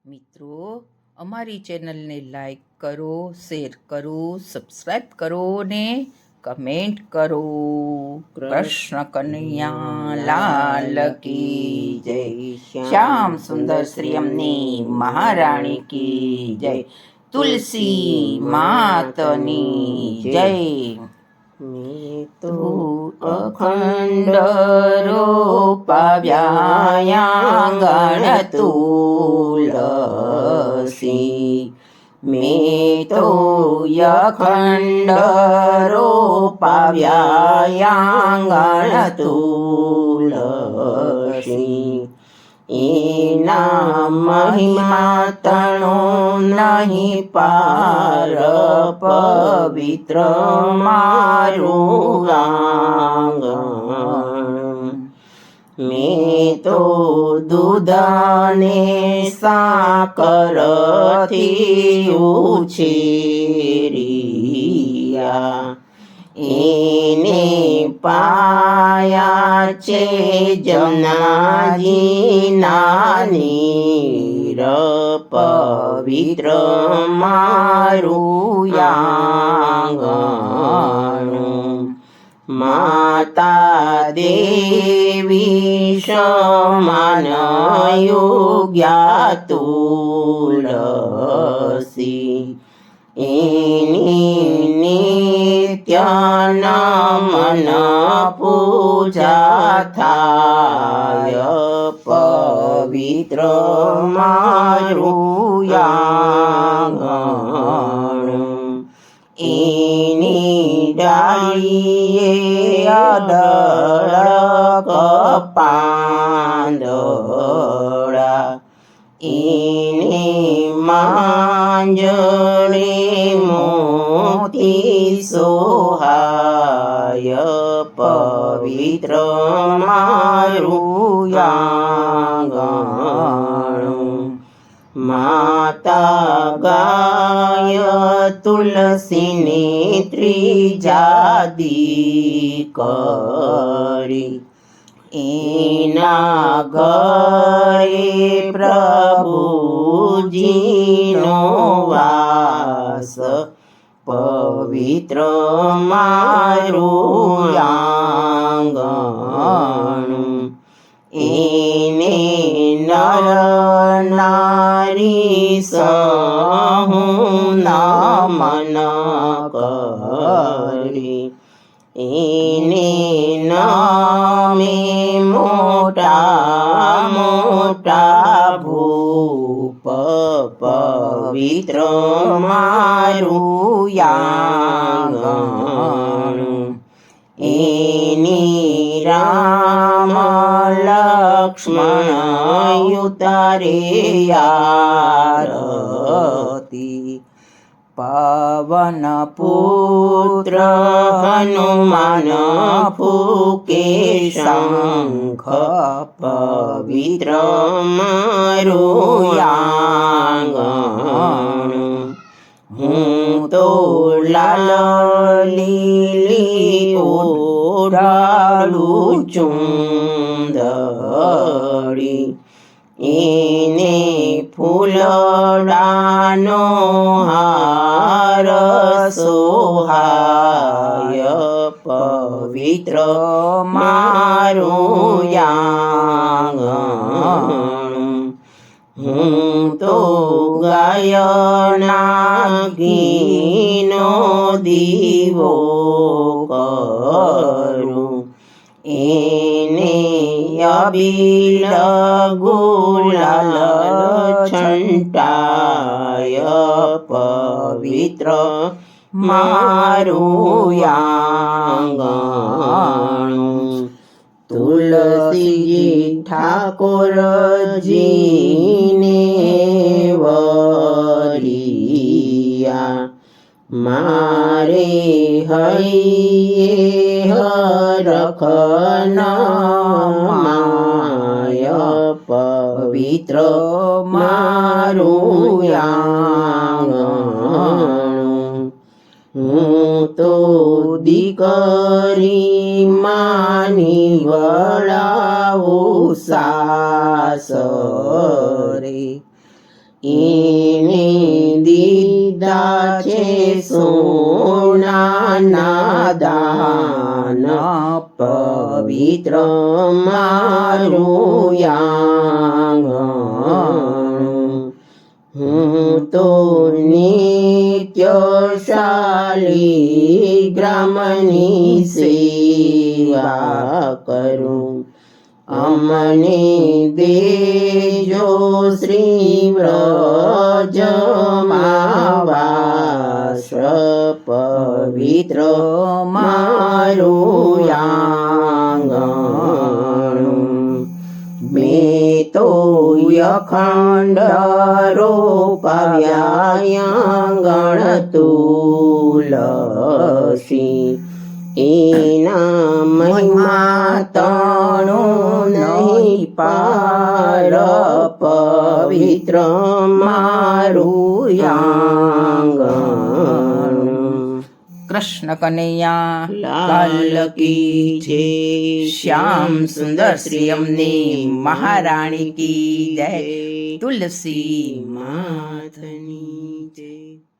મિત્રો, અમારી ચેનલને લાઈક કરો, શેર કરો, સબસ્ક્રાઈબ કરો ને કમેન્ટ કરો. કૃષ્ણ કનૈયા લાલ કી જય. શ્યામ સુંદર શ્રી અમની મહારાણી કી જય. તુલસી માતની જય. અખંડ રોપાવ્યાયાંગણ તુલસી. મેં તો અખંડ રોપાવ્યાયાંગણ તુલસી. એના મહિમા તણો નહીં પાર, પવિત્ર મારું આંગણ. મેં તો દૂધને સાકરથી ઉછેર્યા, એને પાયા છે જમનાજીના નીર, પવિત્ર મારું આંગણ. માતા દેવી સમાન યોગ્યા તુલસી. એની નિત્ય નમન પૂજા થાય, પવિત્ર મારું આંગણ. એની ડાળીએ અડળક પાંદડા, એને માંજણે મોતી સોહાય, પવિત્ર મારું આંગણ. માતા ગાય તુલસીની ત્રીજા દીકરી, એના ઘરે પ્રભુજીનો વાસ, પવિત્ર મારું આંગણ. એને નર નારી સહુ નમન કરી, એને નામે મોટા મોટા ભૂપ, પવિત્ર મારું આંગણ. એની રામ લક્ષ્મણ યુતારે આરતી, પવન પુત્ર હનુમાન ફૂકે શંખ, પવિત્ર મારું આંગણ. હું તો લાલ લીલી ઓઢાડું ચુંદડી, એને ફૂલડાનો હાર સોહાય, પવિત્ર મારું આંગણ. હું તો ગાયના ઘીનો દીવો કરું, એને અબીલ ગુલાલ છંટાય, પવિત્ર મારું આંગણ. તુલસીજી ઠાકોરજીને વરિયા, મારે હૈયે હરખ નમાય, પવિત્ર મારું આંગણ. હું તો દીકરી માની વળાવું સાસરે, એને દીધા છે સોનાના દાન પવિત્ર મારું આંગણ હું તો નિત્યશાલી ગ્રામની સેવા કરું અમને દેજો શ્રી વ્રજમાં વાસ પવિત્ર મારું આંગણ મેં તો અખંડ રોપાવ્યા આંગણ તુલસી એના મહિમા તણું નહીં પાર પવિત્ર મારું આંગણ કૃષ્ણ કનૈયા લાલ કી જય શ્યામ સુંદર શ્રી અમને મહારાણી કી જય તુલસી માતની જય